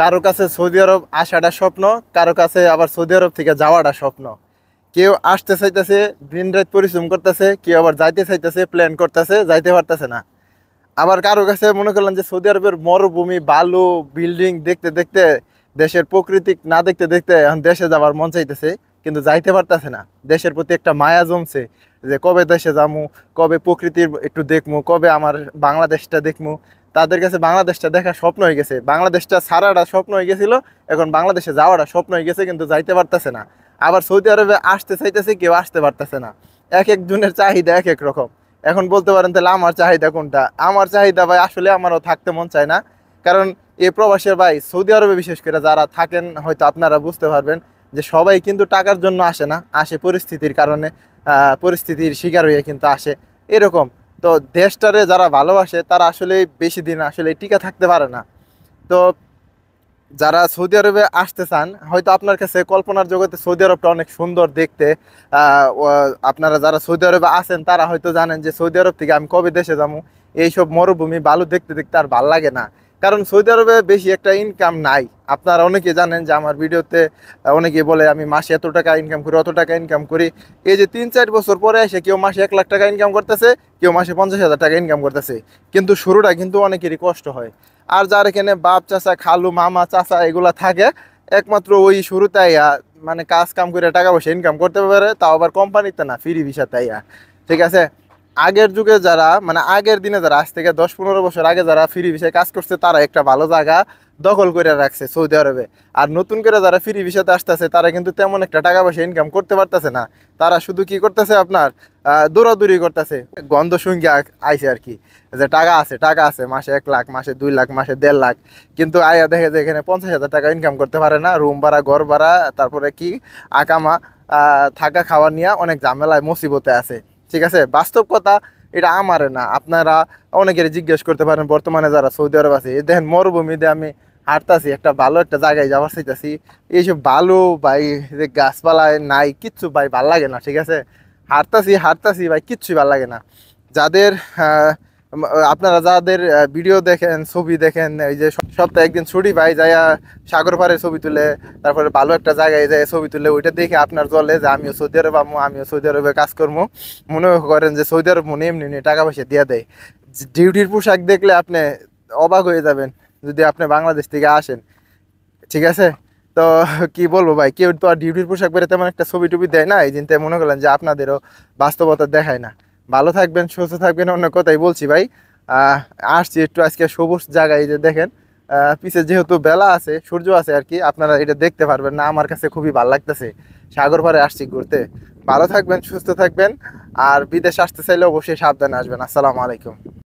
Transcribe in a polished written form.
কারো কাছে সৌদি আরব আসাটা স্বপ্ন, কারো কাছে আবার সৌদি আরব থেকে যাওয়াটা স্বপ্ন। কেউ আসতে চাইতেছে, দিন রাত পরিশ্রম করতেছে, কেউ আবার যাইতে চাইতেছে, প্ল্যান করতেছে, যাইতে পারতেছে না। আবার কারো কাছে মনে করলেন যে সৌদি আরবের মরুভূমি, বালু, বিল্ডিং দেখতে দেখতে, দেশের প্রকৃতি না দেখতে দেখতে এখন দেশে যাবার মন চাইতেছে, কিন্তু যাইতে পারতেছে না। দেশের প্রতি একটা মায়া জমছে যে কবে দেশে যামু, কবে প্রকৃতির একটু দেখমু, কবে আমার বাংলাদেশটা দেখমু। তাদের কাছে বাংলাদেশটা দেখা স্বপ্ন হয়ে গেছে, বাংলাদেশটা ছাড়াটা স্বপ্ন হয়ে গেছিল, এখন বাংলাদেশে যাওয়াটা স্বপ্ন হয়ে গেছে, কিন্তু যাইতে পারতেছে না। আবার সৌদি আরবে আসতে চাইতেছে, কেউ আসতে পারতেছে না। এক একজনের চাহিদা এক এক রকম। এখন বলতে পারেন তাহলে আমার চাহিদা কোনটা? আমার চাহিদা ভাই আসলে আমারও থাকতে মন চায় না। কারণ এই প্রবাসের ভাই সৌদি আরবে বিশেষ করে যারা থাকেন হয়তো আপনারা বুঝতে পারবেন যে সবাই কিন্তু টাকার জন্য আসে না, আসে পরিস্থিতির কারণে, পরিস্থিতির শিকার হয়ে কিন্তু আসে এরকম। তো দেশটারে যারা ভালোবাসে তারা আসলে বেশি দিন আসলে টিকে থাকতে পারে না। তো যারা সৌদি আরবে আসতে চান, হয়তো আপনার কাছে কল্পনার জগতে সৌদি আরবটা অনেক সুন্দর দেখতে। আপনারা যারা সৌদি আরবে আছেন তারা হয়তো জানেন যে সৌদি আরব থেকে আমি কবে দেশে যাবো। এইসব মরুভূমি বালু দেখতে দেখতে আর ভাল লাগে না, কারণ সৌদি আরবে বেশি একটা ইনকাম নাই। আপনারা অনেকে জানেন যে আমার ভিডিওতে অনেকে বলে আমি মাসে এত টাকা ইনকাম করি, অত টাকা ইনকাম করি। এই যে 3-4 বছর পরে এসে কেউ মাসে 1 লাখ টাকা ইনকাম করতেছে, কেউ মাসে 50,000 টাকা ইনকাম করতেছে। কিন্তু শুরুটা কিন্তু অনেকেরই কষ্ট হয়। আর যার এখানে বাপ চাচা, খালু, মামা, চাচা এগুলা থাকে, একমাত্র ওই শুরুতে আইয়া মানে কাজ কাম করে টাকা পয়সা ইনকাম করতে পারে, তাও আবার কোম্পানিতে না, ফ্রি ভিসাতে আইয়া। ঠিক আছে। আগের যুগে যারা মানে আগের দিনে যারা আজ থেকে 10-15 বছর আগে যারা ফ্রি ভিসায় কাজ করছে তারা একটা ভালো জায়গা দখল করে রাখছে সৌদি আরবে। আর নতুন করে যারা ফ্রি ভিসাতে আসতেছে তারা কিন্তু তেমন একটা টাকা পয়সা ইনকাম করতে পারতেছে না। তারা শুধু কি করতেছে আপনার দৌড়াদৌড়ি করতেছে, গন্ধ শুঙ্গে আইছে আর কি, যে টাকা আছে, টাকা আছে, মাসে 1 লাখ, মাসে 2 লাখ, মাসে 1.5 লাখ। কিন্তু আয়া দেখে যে এখানে 50,000 টাকা ইনকাম করতে পারে না, রুম ভাড়া, ঘর ভাড়া, তারপরে কি আকামা, থাকা খাওয়া নিয়ে অনেক ঝামেলায় মুসিবতে আছে। ঠিক আছে, বাস্তব কথা। এটা আমার না, আপনারা অনেকের জিজ্ঞেস করতে পারেন বর্তমানে যারা সৌদি আরব আছে, এই দেখেন মরুভূমিতে আমি হাঁটতাছি, একটা ভালো একটা জায়গায় যাওয়ার চাইতাছি, এইসব বালু ভাই, যে গাছপালায় নাই কিচ্ছু ভাই ভাল লাগে না। ঠিক আছে, হাঁটতাছি হাঁটতাছি ভাই, কিচ্ছুই ভাল লাগে না। যাদের আপনারা যাদের ভিডিও দেখেন, ছবি দেখেন, এই যে সপ্তাহে একদিন ছুটি পাই যাইয়া সাগর পাড়ে ছবি তুলে, তারপরে ভালো একটা জায়গায় যায় ছবি তুলে, ওইটা দেখে আপনার চলে যে আমিও সৌদি আরব আমু, আমিও সৌদি আরবে কাজ করবো। মনে করেন যে সৌদি আরব মনে এমনি এমনি টাকা পয়সা দিয়ে দেয়। ডিউটির পোশাক দেখলে আপনি অবাক হয়ে যাবেন যদি আপনি বাংলাদেশ থেকে আসেন। ঠিক আছে। তো কি বলবো ভাই, কেউ তো আর ডিউটির পোশাক পরে তেমন একটা ছবি টবি দেয় না, এই জিনিসটা মনে করলেন যে আপনাদেরও বাস্তবতা দেখায় না। ভালো থাকবেন, সুস্থ থাকবেন, অন্য কথাই বলছি ভাই। আহ আসছি একটু আজকে সবুজ জায়গায়, এই যে দেখেন পিছে যেহেতু বেলা আছে, সূর্য আছে আর কি, আপনারা এটা দেখতে পারবেন না, আমার কাছে খুবই ভালো লাগতেছে। সাগর পাড়ে আসছি ঘুরতে। ভালো থাকবেন, সুস্থ থাকবেন। আর বিদেশ আসতে চাইলে অবশ্যই সাবধানে আসবেন। আসসালামু আলাইকুম।